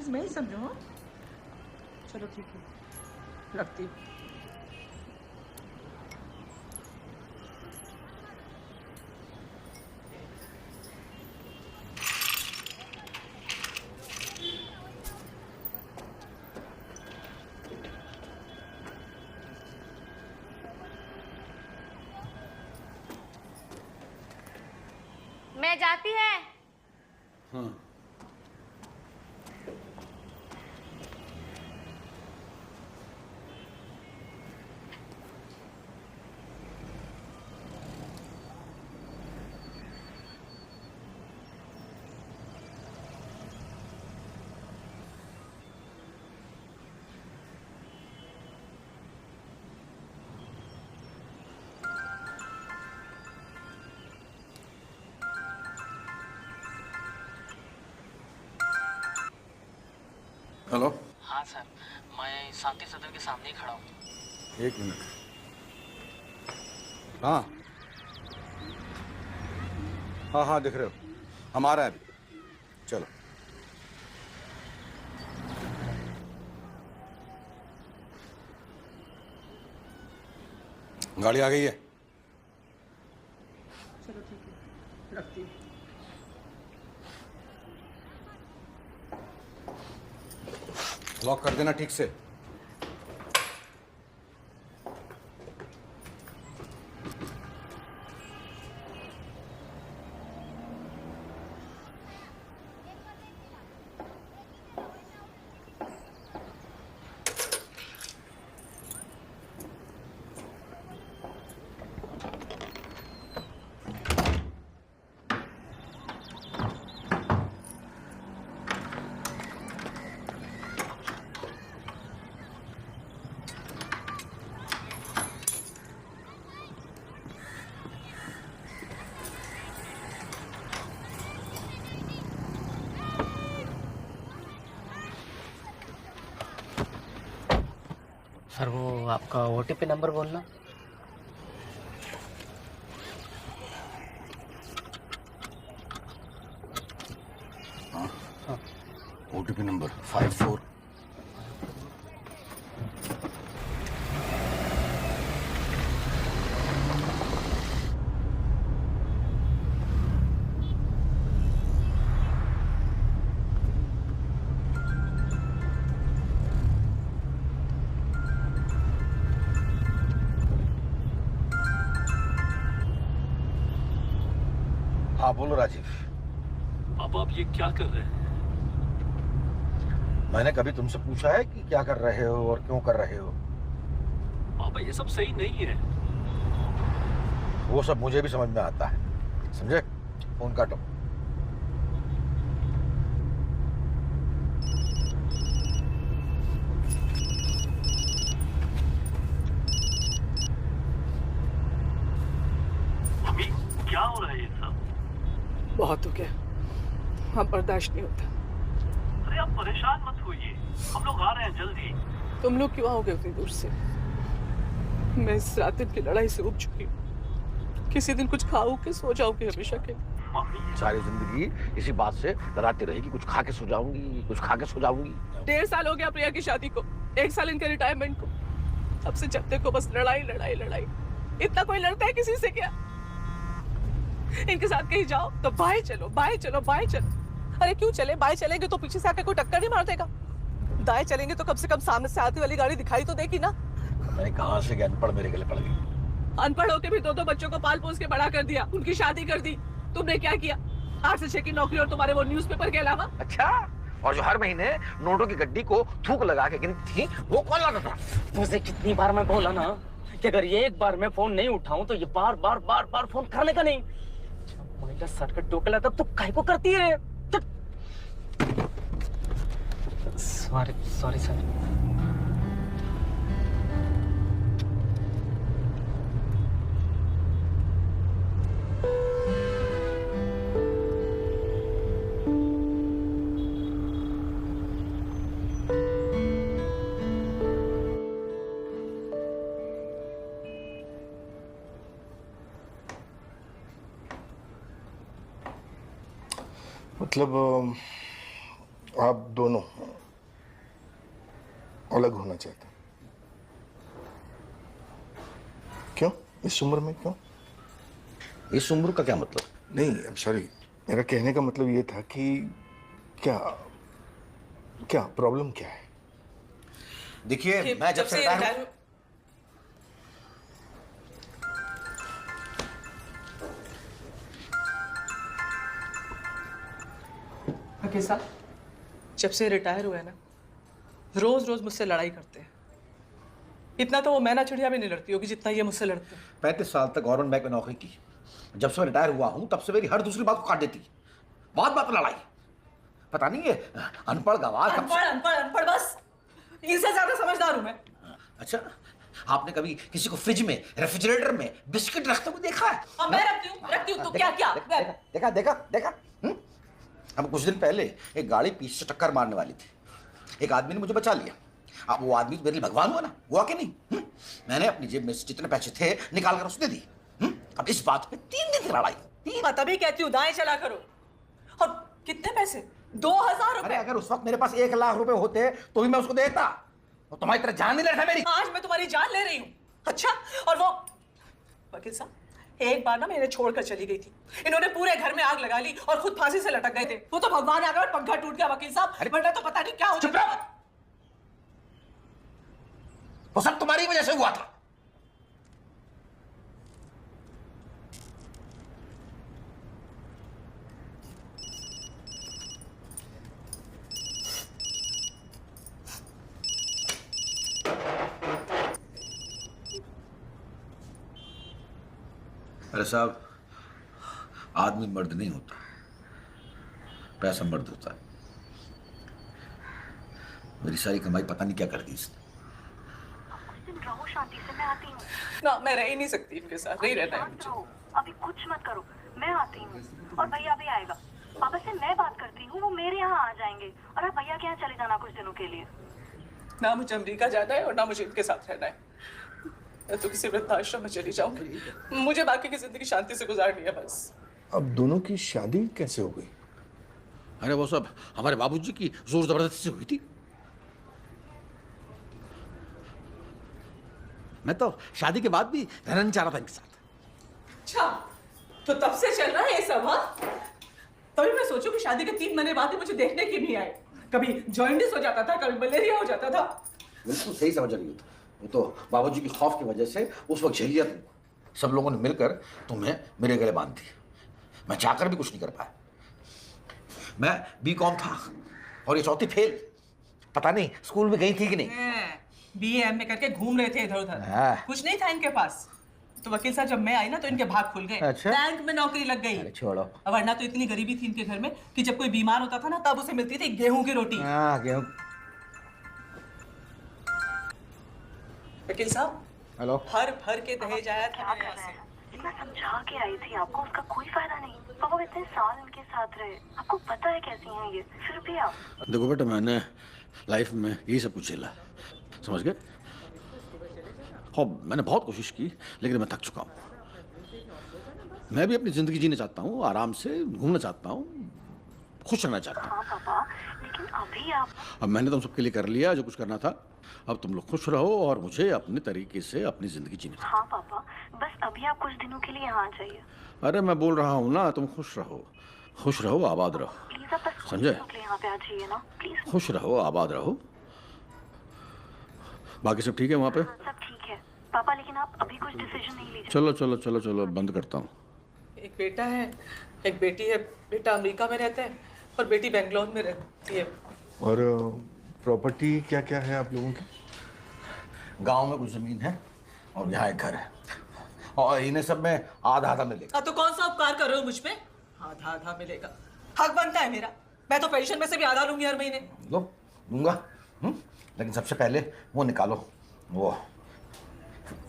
Please मैं ही समझो। हाँ चलो ठीक है, रखती हूँ। मैं जाती है। हाँ। हेलो। हाँ सर, मैं शांति सदन के सामने ही खड़ा हूँ। एक मिनट। हाँ हाँ हाँ, दिख रहे हो, हम आ रहे हैं अभी। चलो। गाड़ी आ गई है। चलो ठीक है, रखती हूँ। लॉक कर देना ठीक से। सर वो आपका ओटीपी नंबर बोलना। हाँ, ओटीपी नंबर 54। हाँ बोलो राजीव। अब आप ये क्या कर रहे हैं? मैंने कभी तुमसे पूछा है कि क्या कर रहे हो और क्यों कर रहे हो? पापा ये सब सही नहीं है। वो सब मुझे भी समझ में आता है, समझे? फोन काटो। मम्मी क्या हो रहा है ये सब? बहुत हो गया, अब बर्दाश्त नहीं होता। अरे आप परेशान मत होइए, हम लोग आ रहे हैं जल्दी। तुम लोग क्यों आओगे उतनी दूर से? मैं इस रात दिन की लड़ाई से उब चुकी हूँ। किसी दिन कुछ खाओ के सो जाओगे हमेशा के। मम्मी सारी जिंदगी इसी बात से डराती रहेगी, कुछ खा के सो जाऊंगी, कुछ खा के सो जाऊंगी। 1.5 साल हो गया प्रिया की शादी को, 1 साल इनके रिटायरमेंट को। अब से जब देखो बस लड़ाई लड़ाई लड़ाई। इतना कोई लड़ता है किसी से क्या? इनके साथ कहीं जाओ तो बाएं चलो बाएं चलो बाएं चलो। अरे क्यों चले? बाएं चलेंगे तो पीछे से आके कोई टक्कर नहीं मार देगा। दाएं चलेंगे तो कम से कम सामने से आती वाली गाड़ी दिखाई तो देगी ना। मैंने कहाँ से गया, अनपढ़ मेरे गले पड़ गई। अनपढ़ होके भी 2-2 बच्चों को पाल पोस के बड़ा कर दिया, उनकी शादी कर दी। तुमने क्या किया? 8 से 6 की नौकरी और तुम्हारे वो न्यूज़पेपर के अलावा। अच्छा, और जो हर महीने नोटों की गड्डी को थूक लगा के गिनती थी, वो कौन लाता था? मुझे कितनी बार मैं बोला ना कि अगर ये एक बार मैं फोन नहीं उठाऊं तो ये बार बार फोन करने का नहीं। जब महिला सटकट टोकला तब तो काहे को करती है? Sorry sorry sir. मतलब आप दोनों अलग होना चाहते हैं? क्यों? इस उम्र में क्यों? इस उम्र का क्या मतलब? नहीं, सॉरी, मेरा कहने का मतलब ये था कि क्या क्या प्रॉब्लम क्या है? देखिए, मैं जब से रिटायर वकील साहब, जब से रिटायर हुए ना, रोज रोज मुझसे लड़ाई करते हैं। इतना तो वो मैना चिड़िया भी नहीं लड़ती होगी जितना ये मुझसे लड़ते हैं। 35 साल तक गवर्नमेंट बैंक में नौकरी की। जब से मैं रिटायर हुआ हूं तब से मेरी हर दूसरी बात को काट देती। बात बात पर लड़ाई। पता नहीं ये अनपढ़ गवार कब से- अनपढ़ अनपढ़ अनपढ़, बस इनसे ज्यादा समझदार हूं मैं। अच्छा, आपने कभी किसी को फ्रिज में, रेफ्रिजरेटर में बिस्किट रखते हुए देखा है? अब मैं रखती हूँ तो क्या क्या? देखा देखा देखा। अब कुछ दिन पहले एक गाड़ी पीछे से टक्कर मारने वाली थी। एक आदमी ने मुझे बचा लिया। अब वो आदमी मेरे लिए भगवान हुआ ना, हुआ कि नहीं? मैंने अपनी जेब में से जितने पैसे थे निकाल कर उसने दी। अब इस बात पे 3 दिन की लड़ाई। मैं तभी कहती हूँ दाएं चला करो। और कितने पैसे? 2000 अरे रुपए। अगर उस वक्त मेरे पास 1 लाख रुपए होते तो भी मैं उसको देता। और तुम्हारी तरह जान नहीं रहा था मेरी। आज मैं तुम्हारी जान ले रही हूँ। अच्छा, और वो वकील साहब, एक बार ना मैं इन्हें छोड़कर चली गई थी। इन्होंने पूरे घर में आग लगा ली और खुद फांसी से लटक गए थे। वो तो भगवान आ गया और पंखा टूट गया वकील साहब, वरना तो पता नहीं क्या हो जाता। वो सब तुम्हारी वजह से हुआ था। अरे साहब, आदमी मर्द नहीं होता, पैसा मर्द होता है। मेरी सारी कमाई पता नहीं क्या कर दी इसने। कुछ दिन रहो शांति से, मैं आती हूँ। ना, मैं रह ही नहीं सकती इनके साथ, नहीं रहना है शांत मुझे। रहो, अभी कुछ मत करो, मैं आती हूँ और भैया भी आएगा। पापा से मैं बात करती हूँ, वो मेरे यहाँ आ जाएंगे और आप भैया के यहाँ चले जाना कुछ दिनों के लिए। ना मुझे अमेरिका जाना है और ना मुझे इनके साथ रहना है। मैं तो किसी वृद्धाश्रम में चली जाऊंगी। मुझे बाकी की जिंदगी शांति से गुजारनी है बस। अब दोनों की शादी कैसे हो गई? अरे वो सब हमारे बाबूजी की जोर जबरदस्ती से हुई थी। मैं तो शादी के बाद भी रहना नहीं चाह रहा था इनके साथ। अच्छा, तो तब से चल रहा है ये सब? हाँ, तभी मैं सोचूं कि शादी के 3 महीने बाद ही मुझे देखने की नहीं आए। कभी जॉइंटिस हो जाता था, कभी मलेरिया हो जाता था। बिल्कुल सही समझ रही हो। वो तो बाबूजी की खौफ की वजह से उस वक्त झेल लिया तुमको। सब लोगों ने मिलकर तुम्हें मेरे गले बांध दी। मैं चाहकर भी कुछ नहीं कर पाया। मैं B.Com था और ये चौथी फेल। पता नहीं स्कूल में गई थी कि नहीं। BA में करके घूम रहे थे इधर उधर। कुछ नहीं था इनके पास। तो वकील साहब, जब मैं आई ना तो इनके भाग खुल गए। अच्छा? बैंक में नौकरी लग गई। अरे छोड़ो। वरना तो इतनी गरीबी थी इनके घर में कि जब कोई बीमार होता था ना तब उसे मिलती थी गेहूं की रोटी। गेहूं। वकील साहब, हेलो। भर भर के दहेज आया था क्या मेरे कर यहाँ रहे से। हैं? मैं समझा के आई थी आपको, उसका कोई फायदा नहीं। पापा इतने साल इनके साथ रहे, आपको पता है कैसी हैं ये, फिर भी आप। देखो बेटा, मैंने लाइफ में यही सब कुछ झेला, समझ गए? और मैंने बहुत कोशिश की लेकिन मैं थक चुका हूँ। मैं भी अपनी जिंदगी जीना चाहता हूँ, आराम से घूमना चाहता हूँ, खुश रहना चाहता हूँ। हाँ पापा, लेकिन अभी आप। अब मैंने तुम सबके लिए कर लिया जो कुछ करना था। अब तुम लोग खुश रहो और मुझे अपने तरीके से अपनी जिंदगी जीने दो। हाँ पापा, बस अभी आप कुछ दिनों के लिए यहाँ आ जाइए। अरे मैं बोल रहा हूँ ना, तुम खुश रहो, आबाद रहो। प्लीज आप बस कुछ समझे? दिनों के लिए यहाँ पे आ जाइए ना, प्लीज। खुश रहो, आबाद रहो। बाकी सब ठीक है वहाँ पे? सब ठीक है पापा, लेकिन आप अभी कुछ डिसीजन नहीं लीजिए। चलो चलो चलो चलो, बंद करता हूँ। एक बेटा है, एक बेटी है। बेटा अमेरिका में रहता है और बेटी बेंगलोर में रहती है। और प्रॉपर्टी क्या क्या है आप लोगों की? गांव में कुछ जमीन है और यहाँ एक घर है और इन्हें सब में आधा आधा मिलेगा। तो कौन सा उपकार कर रहे हो मुझ पे? आधा आधा मिलेगा। हक बनता है मेरा। मैं तो पेंशन में से भी आधा लूंगी हर महीने। लो, दूंगा। लेकिन सबसे पहले वो निकालो, वो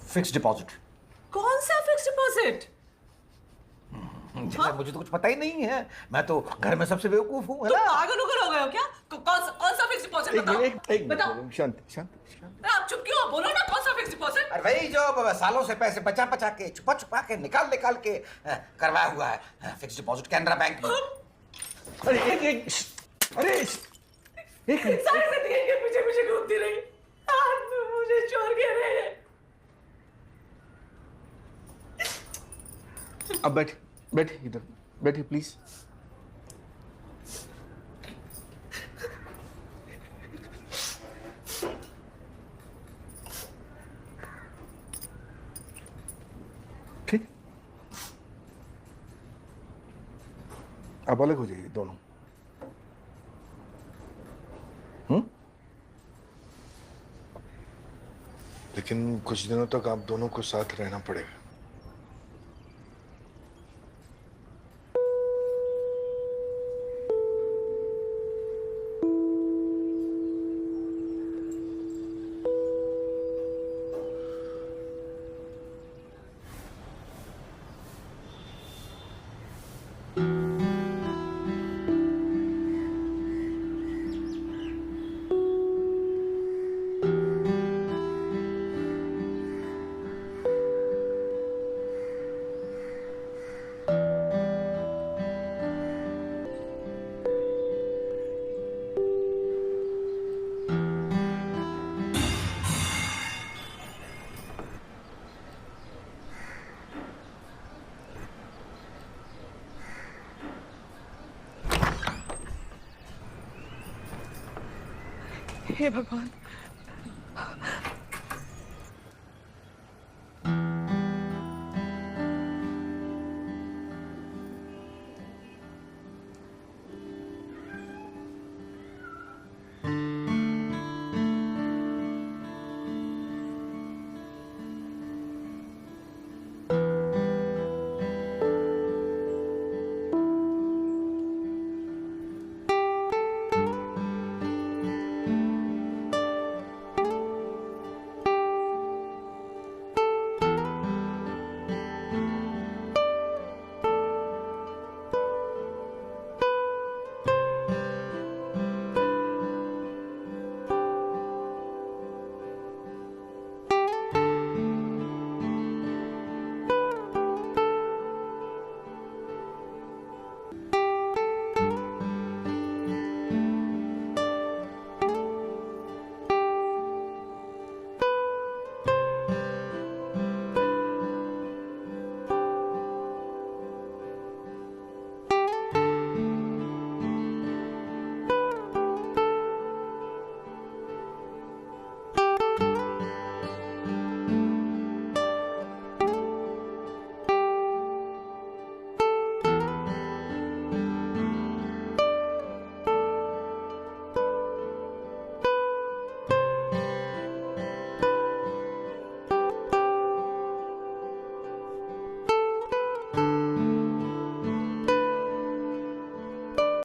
फिक्स डिपॉजिट। कौन सा फिक्स डिपॉजिट? मुझे तो कुछ पता ही नहीं है। मैं तो घर में सबसे बेवकूफ हूँ, है तुम ना? पागल उगल हो गए हो क्या? कौन सा फिक्स डिपॉजिट बताओ? एक बताओ। मिनट, शांति। आप चुप क्यों हो? बोलो ना, कौन सा फिक्स डिपॉजिट? अरे भाई, जो सालों से पैसे बचा के छुपा के निकाल के करवाया हुआ है फिक्स डिपॉजिट कैनरा बैंक में। अरे सारी जिंदगी के पीछे पीछे घूमती रही, आज तुम मुझे छोड़ के रहे हैं। अब बैठ, बैठिए इधर, बैठिए प्लीज। ठीक, अब अलग हो जाइए दोनों। लेकिन कुछ दिनों तक आप दोनों को साथ रहना पड़ेगा। हे भगवान,